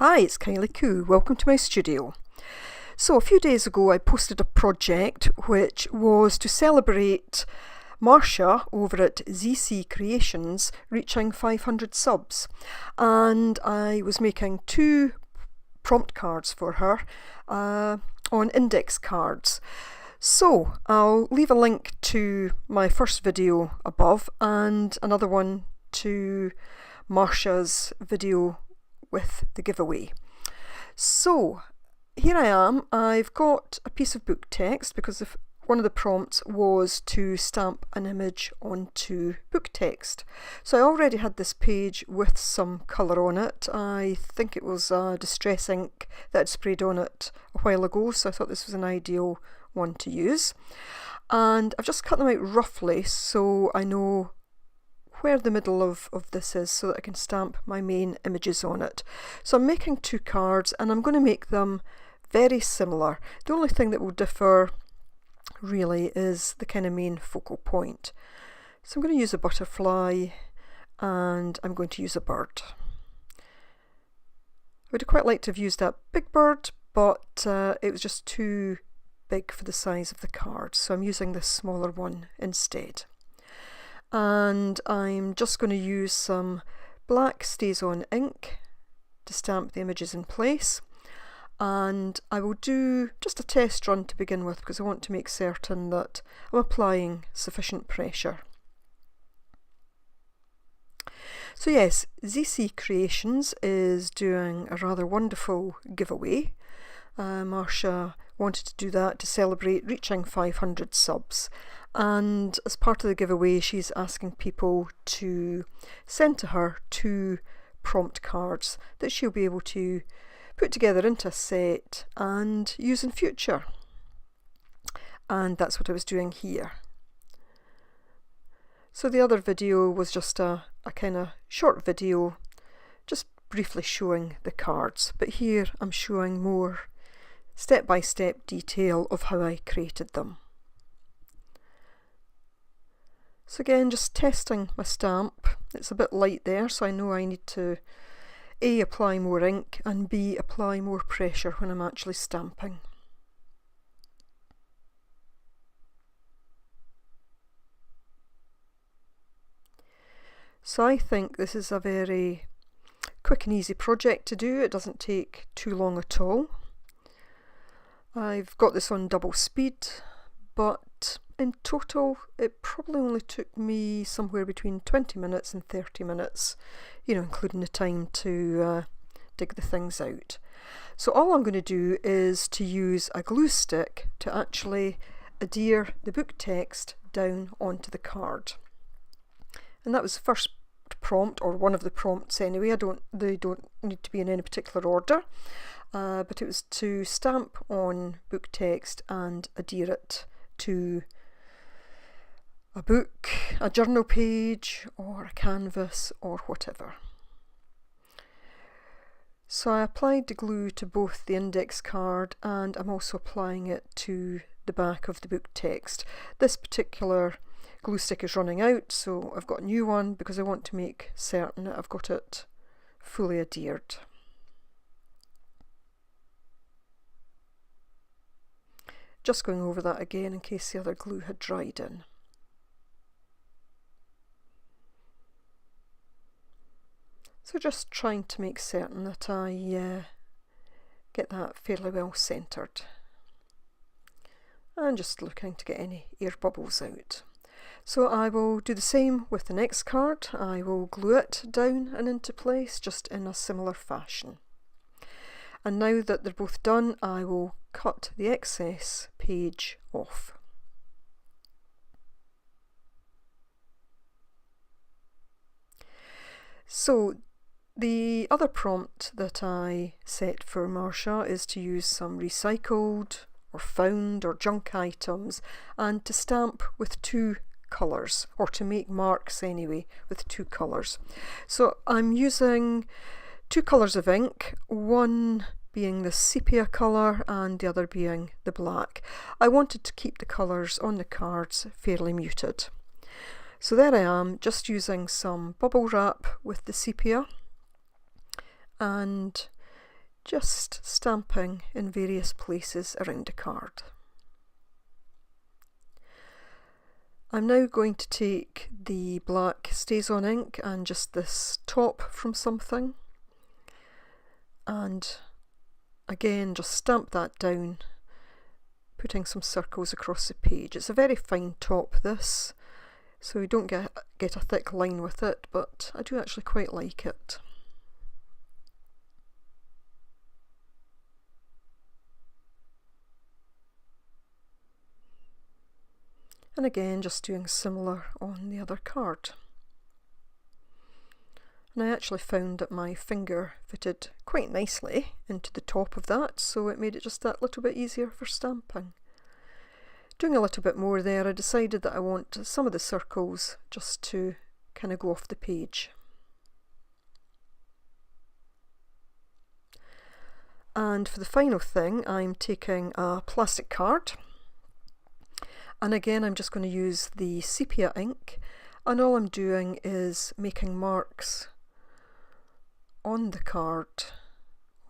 Hi, it's Kylie Coo. Welcome to my studio. So a few days ago I posted a project which was to celebrate Marsha over at ZeeCee Creations reaching 500 subs, and I was making two prompt cards for her on index cards. So I'll leave a link to my first video above and another one to Marsha's video with the giveaway. So here I am. I've got a piece of book text because one of the prompts was to stamp an image onto book text. So I already had this page with some colour on it. I think it was distress ink that I'd sprayed on it a while ago, so I thought this was an ideal one to use. And I've just cut them out roughly so I know where the middle of this is so that I can stamp my main images on it. So I'm making two cards and I'm going to make them very similar. The only thing that will differ really is the kind of main focal point. So I'm going to use a butterfly and I'm going to use a bird. I would have quite liked to have used that big bird, but it was just too big for the size of the card, so I'm using this smaller one instead. And I'm just going to use some black StazOn ink to stamp the images in place, and I will do just a test run to begin with because I want to make certain that I'm applying sufficient pressure. So yes, ZeeCee Creations is doing a rather wonderful giveaway. Marsha wanted to do that to celebrate reaching 500 subs, and as part of the giveaway she's asking people to send to her two prompt cards that she'll be able to put together into a set and use in future. And that's what I was doing here. So the other video was just a kind of short video just briefly showing the cards, but here I'm showing more step-by-step detail of how I created them. So again, just testing my stamp. It's a bit light there, so I know I need to A, apply more ink, and B, apply more pressure when I'm actually stamping. So I think this is a very quick and easy project to do. It doesn't take too long at all. I've got this on double speed, but in total it probably only took me somewhere between 20 minutes and 30 minutes, you know, including the time to dig the things out. So all I'm going to do is to use a glue stick to actually adhere the book text down onto the card. And that was the first prompt, or one of the prompts anyway. They don't need to be in any particular order. But it was to stamp on book text and adhere it to a book, a journal page, or a canvas, or whatever. So I applied the glue to both the index card and I'm also applying it to the back of the book text. This particular glue stick is running out, so I've got a new one because I want to make certain that I've got it fully adhered. Just going over that again in case the other glue had dried in. So just trying to make certain that I get that fairly well centred. And just looking to get any air bubbles out. So I will do the same with the next card. I will glue it down and into place just in a similar fashion. And now that they're both done, I will cut the excess page off. So the other prompt that I set for Marsha is to use some recycled or found or junk items and to stamp with two colours, or to make marks anyway with two colours. So I'm using two colours of ink, one being the sepia colour and the other being the black. I wanted to keep the colours on the cards fairly muted. So there I am, just using some bubble wrap with the sepia and just stamping in various places around the card. I'm now going to take the black StazOn ink and just this top from something, and again just stamp that down, putting some circles across the page. It's a very fine top, this, so you don't get a thick line with it, but I do actually quite like it. And again, just doing similar on the other card. And I actually found that my finger fitted quite nicely into the top of that, so it made it just that little bit easier for stamping. Doing a little bit more there, I decided that I want some of the circles just to kind of go off the page. And for the final thing, I'm taking a plastic card. And again, I'm just going to use the sepia ink, and all I'm doing is making marks on the card,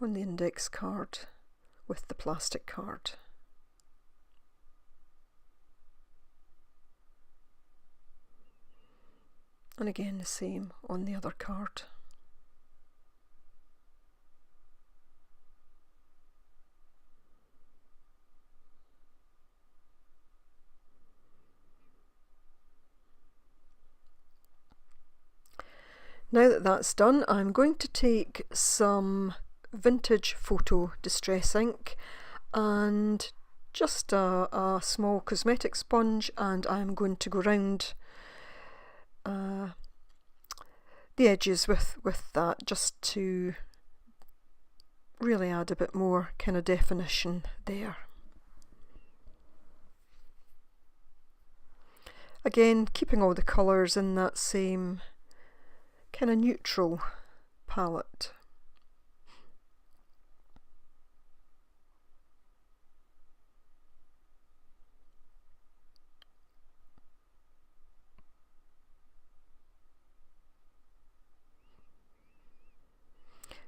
on the index card, with the plastic card. And again, the same on the other card. Now that that's done, I'm going to take some vintage photo distress ink and just a small cosmetic sponge, and I'm going to go round the edges with that, just to really add a bit more kind of definition there. Again, keeping all the colours in that same kind of neutral palette.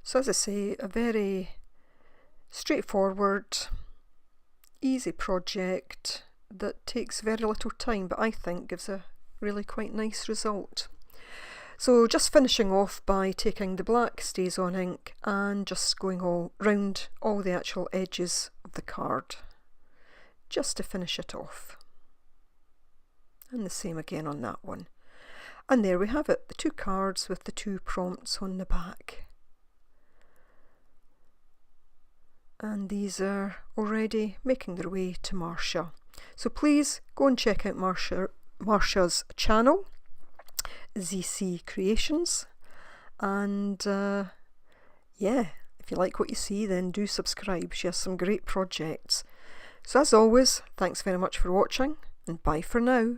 So as I say, a very straightforward, easy project that takes very little time, but I think gives a really quite nice result. So just finishing off by taking the black StazOn ink and just going all round all the actual edges of the card, just to finish it off. And the same again on that one. And there we have it, the two cards with the two prompts on the back. And these are already making their way to Marcia. So please go and check out Marcia's channel, ZeeCee Creations, and yeah, if you like what you see, then do subscribe. She has some great projects. So as always, thanks very much for watching, and bye for now.